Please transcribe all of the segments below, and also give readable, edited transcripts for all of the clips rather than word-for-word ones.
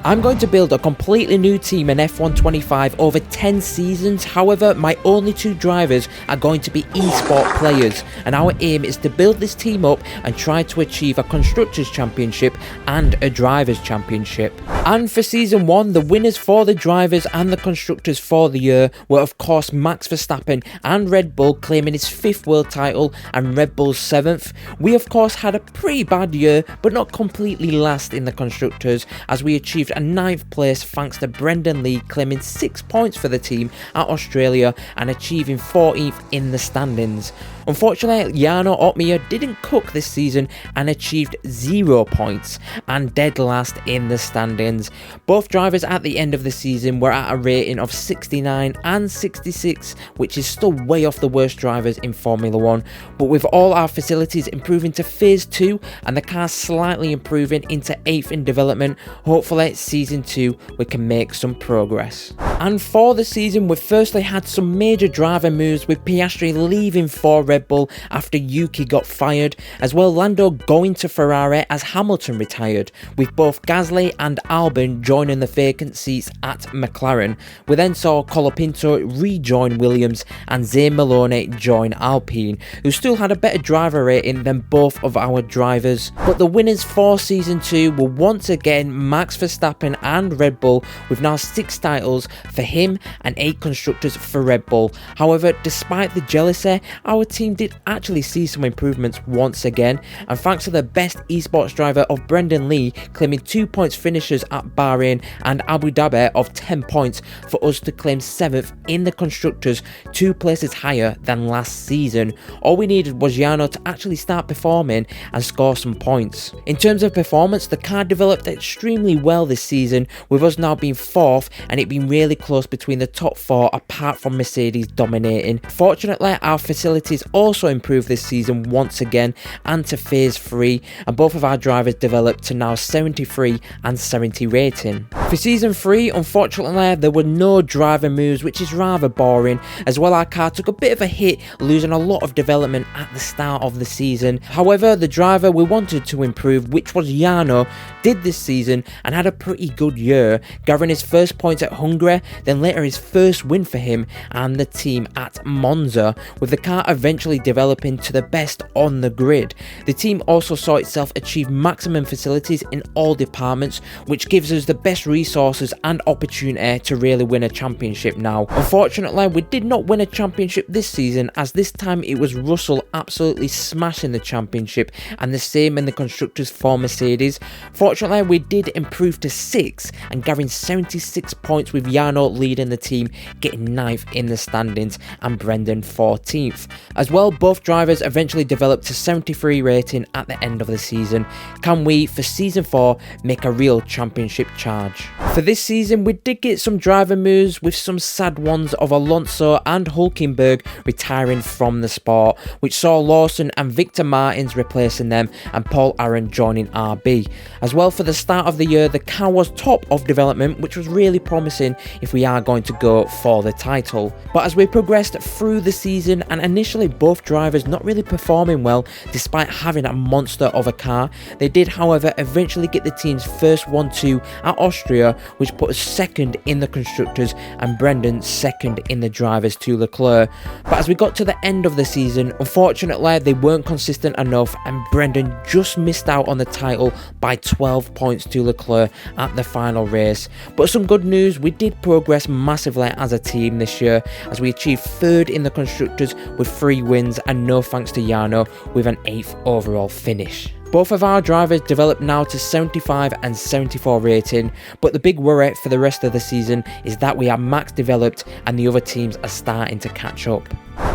I'm going to build a completely new team in F125 over 10 seasons. However, my only 2 drivers are going to be Esport players, and our aim is to build this team up and try to achieve a Constructors' Championship and a Drivers' Championship. And for Season 1, the winners for the Drivers and the Constructors for the year were of course Max Verstappen and Red Bull, claiming his 5th world title and Red Bull's 7th. We of course had a pretty bad year, but not completely last in the Constructors, as we achieved a 9th place thanks to Brendan Lee claiming 6 points for the team at Australia and achieving 14th in the standings. Unfortunately, Jarno Opmeer didn't cook this season and achieved 0 points and dead last in the standings. Both drivers at the end of the season were at a rating of 69 and 66, which is still way off the worst drivers in Formula 1, but with all our facilities improving to Phase 2 and the car slightly improving into 8th in development, hopefully Season 2 we can make some progress. And for the season, we firstly had some major driver moves, with Piastri leaving for Red Bull after Yuki got fired, as well Lando going to Ferrari as Hamilton retired, with both Gasly and Albon joining the vacant seats at McLaren. We then saw Colapinto rejoin Williams and Zane Maloney join Alpine, who still had a better driver rating than both of our drivers. But the winners for Season 2 were once again Max Verstappen and Red Bull, with now 6 titles for him and 8 constructors for Red Bull. However, despite the jealousy, our team did actually see some improvements once again, and thanks to the best esports driver of Brendan Lee claiming 2 points finishes at Bahrain and Abu Dhabi of 10 points for us to claim 7th in the constructors, 2 places higher than last season. All we needed was Jarno to actually start performing and score some points. In terms of performance, the car developed extremely well this season, with us now being 4th and it being really close between the top 4 apart from Mercedes dominating. Fortunately, our facilities also improved this season once again and to Phase 3, and both of our drivers developed to now 73 and 70 rating. For Season 3, unfortunately there were no driver moves, which is rather boring. As well, our car took a bit of a hit, losing a lot of development at the start of the season. However, the driver we wanted to improve, which was Jarno, did this season and had a pretty good year, gathering his first points at Hungary, then later his first win for him and the team at Monza, with the car eventually developing to the best on the grid. The team also saw itself achieve maximum facilities in all departments, which gives us the best resources and opportunity to really win a championship now. Unfortunately, we did not win a championship this season, as this time it was Russell absolutely smashing the championship, and the same in the constructors for Mercedes. Fortunately, we did improve to 6 and gathering 76 points, with Jarno leading the team, getting 9th in the standings and Brendan 14th. As well, both drivers eventually developed to 73 rating at the end of the season. Can we, for Season 4, make a real championship charge? For this season, we did get some driver moves, with some sad ones of Alonso and Hülkenberg retiring from the sport, which saw Lawson and Victor Martins replacing them and Paul Aron joining RB. As well, for the start of the year, the car was top of development, which was really promising if we are going to go for the title. But as we progressed through the season, and initially both drivers not really performing well despite having a monster of a car, they did however eventually get the team's first 1-2 at Austria, which put us 2nd in the constructors and Brendan 2nd in the drivers to Leclerc. But as we got to the end of the season, unfortunately they weren't consistent enough and Brendan just missed out on the title by 12 points to Leclerc at the final race. But some good news, we did progress massively as a team this year, as we achieved 3rd in the constructors with 3 wins, and no thanks to Jarno with an 8th overall finish. Both of our drivers developed now to 75 and 74 rating, but the big worry for the rest of the season is that we are max developed and the other teams are starting to catch up.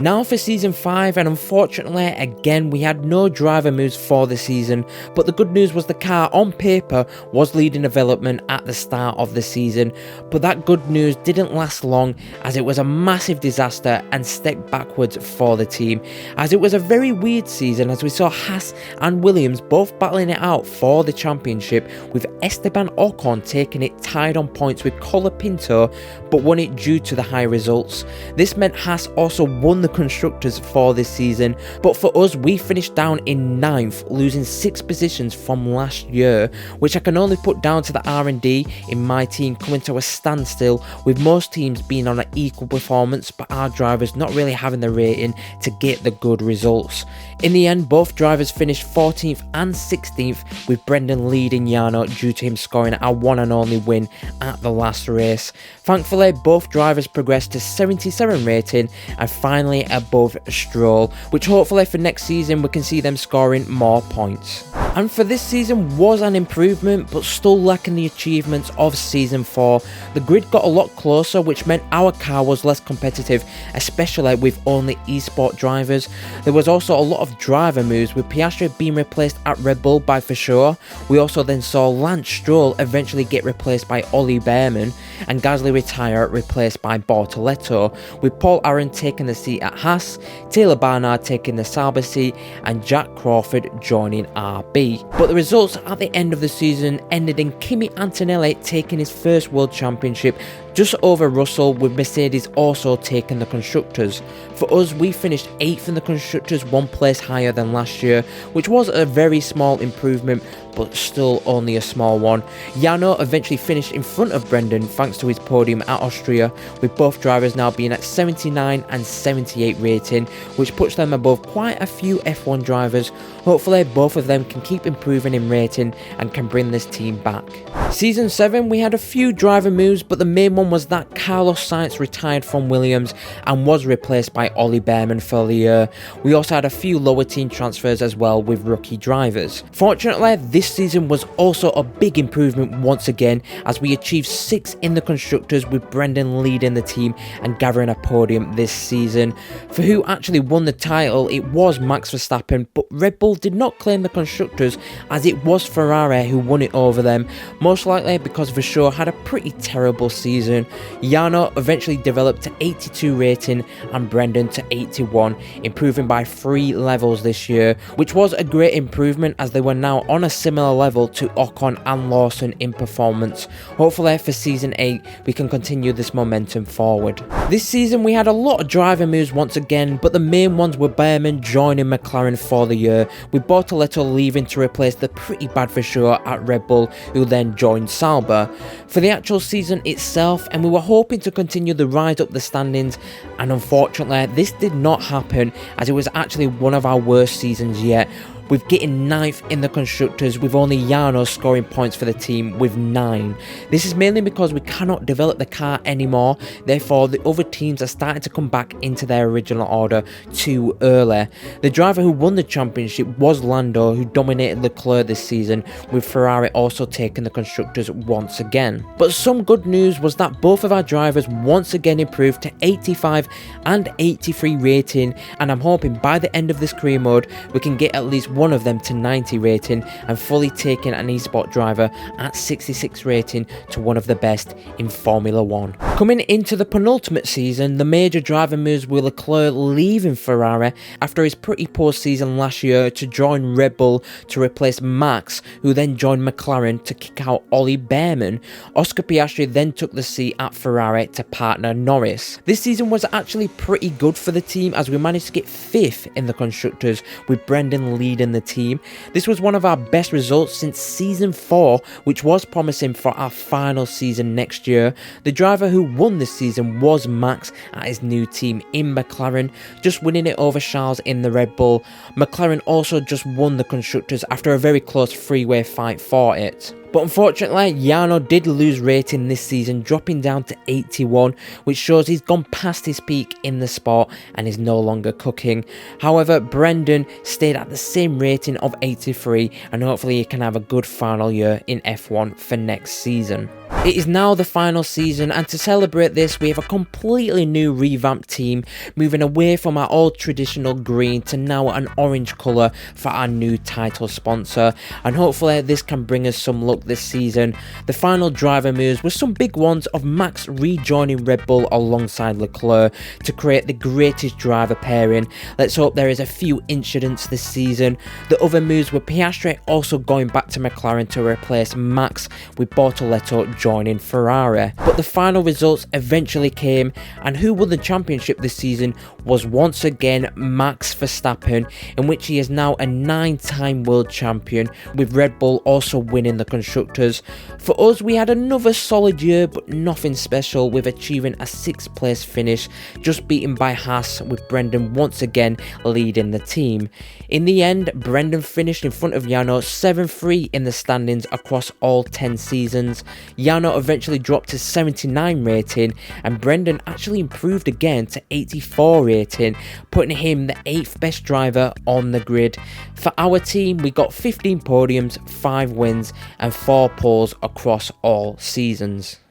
Now for Season 5, and unfortunately again we had no driver moves for the season, but the good news was the car on paper was leading development at the start of the season, but that good news didn't last long, as it was a massive disaster and step backwards for the team, as it was a very weird season, as we saw Haas and Williams both battling it out for the championship, with Esteban Ocon taking it tied on points with Colapinto, but won it due to the high results. This meant Haas also won won the Constructors for this season, but for us, we finished down in 9th, losing 6 positions from last year, which I can only put down to the R&D in my team coming to a standstill, with most teams being on an equal performance, but our drivers not really having the rating to get the good results. In the end, both drivers finished 14th and 16th, with Brendan leading Jarno due to him scoring our one and only win at the last race. Thankfully, both drivers progressed to 77 rating and finally above Stroll, which hopefully for next season we can see them scoring more points. And for this season was an improvement, but still lacking the achievements of season 4. The grid got a lot closer, which meant our car was less competitive, especially with only Esport drivers. There was also a lot of driver moves, with Piastri being replaced at Red Bull by Verschoor. We also then saw Lance Stroll eventually get replaced by Ollie Behrman, and Gasly retire, replaced by Bortoletto, with Paul Aron taking the seat at Haas, Taylor Barnard taking the Sauber seat, and Jack Crawford joining RB. But the results at the end of the season ended in Kimi Antonelli taking his first World Championship, just over Russell, with Mercedes also taking the Constructors. For us, we finished 8th in the Constructors, 1 place higher than last year, which was a very small improvement, but still only a small one. Jarno eventually finished in front of Brendan thanks to his podium at Austria, with both drivers now being at 79 and 78 rating, which puts them above quite a few F1 drivers. Hopefully both of them can keep improving in rating and can bring this team back. Season 7 we had a few driver moves, but the main one was that Carlos Sainz retired from Williams and was replaced by Ollie Behrman for the year. We also had a few lower team transfers as well with rookie drivers. Fortunately, this season was also a big improvement once again, as we achieved 6th in the Constructors, with Brendan leading the team and gathering a podium this season. For who actually won the title, it was Max Verstappen, but Red Bull did not claim the Constructors, as it was Ferrari who won it over them, most likely because Verschoor had a pretty terrible season. Jarno eventually developed to 82 rating and Brendan to 81, improving by 3 levels this year, which was a great improvement as they were now on a similar level to Ocon and Lawson in performance. Hopefully for season 8 we can continue this momentum forward. This season we had a lot of driver moves once again, but the main ones were Behrman joining McLaren for the year, with Bortoletto leaving to replace the pretty bad Verschoor at Red Bull, who then joined Sauber. For the actual season itself, and we were hoping to continue the ride up the standings, and unfortunately this did not happen, as it was actually one of our worst seasons yet, with getting 9th in the Constructors, with only Jarno scoring points for the team with 9. This is mainly because we cannot develop the car anymore, therefore the other teams are starting to come back into their original order too early. The driver who won the championship was Lando, who dominated Leclerc this season, with Ferrari also taking the Constructors once again. But some good news was that both of our drivers once again improved to 85 and 83 rating, and I'm hoping by the end of this career mode we can get at least one of them to 90 rating and fully taking an Esport driver at 66 rating to one of the best in Formula 1. Coming into the penultimate season, the major driver moves were Leclerc leaving Ferrari after his pretty poor season last year to join Red Bull to replace Max, who then joined McLaren to kick out Ollie Behrman. Oscar Piastri then took the seat at Ferrari to partner Norris. This season was actually pretty good for the team, as we managed to get 5th in the Constructors, with Brendan leading the team. This was one of our best results since season 4, which was promising for our final season next year. The driver who won this season was Max at his new team in McLaren, just winning it over Charles in the Red Bull. McLaren also just won the Constructors after a very close 3-way fight for it. But unfortunately, Jarno did lose rating this season, dropping down to 81, which shows he's gone past his peak in the sport and is no longer cooking. However, Brendan stayed at the same rating of 83, and hopefully he can have a good final year in F1 for next season. It is now the final season, and to celebrate this we have a completely new revamped team, moving away from our old traditional green to now an orange colour for our new title sponsor, and hopefully this can bring us some luck look this season. The final driver moves were some big ones of Max rejoining Red Bull alongside Leclerc to create the greatest driver pairing. Let's hope there is a few incidents this season. The other moves were Piastri also going back to McLaren to replace Max, with Bortoleto joining Ferrari. But the final results eventually came, and who won the championship this season was once again Max Verstappen, in which he is now a 9-time world champion, with Red Bull also winning the Constructors. For us, we had another solid year, but nothing special, with achieving a 6th place finish, just beaten by Haas, with Brendan once again leading the team. In the end, Brendan finished in front of Yano 7-3 in the standings across all 10 seasons. Yano eventually dropped to 79 rating, and Brendan actually improved again to 84 rating, putting him the 8th best driver on the grid. For our team, we got 15 podiums, 5 wins and 4 poles across all seasons.